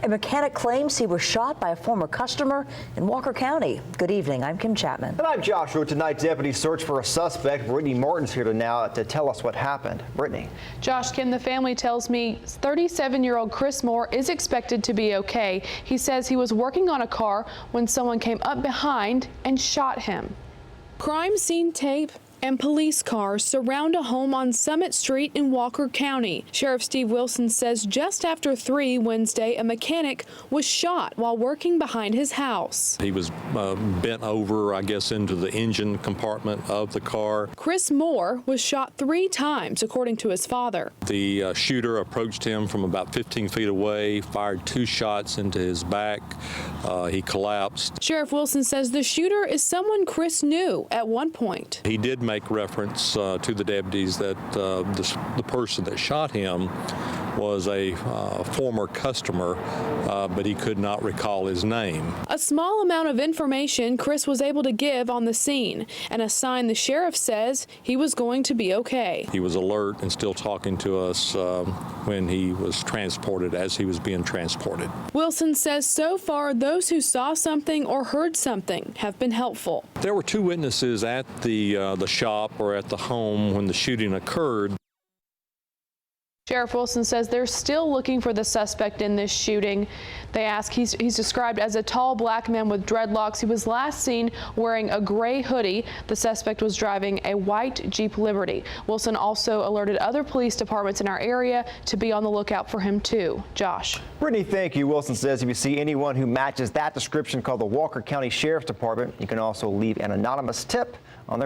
A mechanic claims he was shot by a former customer in Walker County. Good evening, I'm Kim Chapman. And I'm Joshua. Tonight, deputies search for a suspect. Brittany Martin's here now to tell us what happened. Brittany. Josh, Kim, the family tells me 37-year-old Chris Moore is expected to be okay. He says he was working on a car when someone came up behind and shot him. Crime scene tape and police cars surround a home on Summit Street in Walker County. Sheriff Steve Wilson says just after 3 Wednesday, a mechanic was shot while working behind his house. He was bent over, I guess, into the engine compartment of the car. Chris Moore was shot 3 times, according to his father. The shooter approached him from about 15 feet away, fired 2 shots into his back. He collapsed. Sheriff Wilson says the shooter is someone Chris knew at one point. He did make reference to the deputies that the person that shot him was a former customer, but he could not recall his name. A small amount of information Chris was able to give on the scene, and a sign the sheriff says he was going to be okay. He was alert and still talking to us when he was transported, as he was being transported. Wilson says so far those who saw something or heard something have been helpful. There were 2 witnesses at the shop or at the home when the shooting occurred. Sheriff Wilson says they're still looking for the suspect in this shooting. They ask, he's described as a tall black man with dreadlocks. He was last seen wearing a gray hoodie. The suspect was driving a white Jeep Liberty. Wilson also alerted other police departments in our area to be on the lookout for him too. Josh. Brittany, thank you. Wilson says if you see anyone who matches that description, call the Walker County Sheriff's Department. You can also leave an anonymous tip on their website.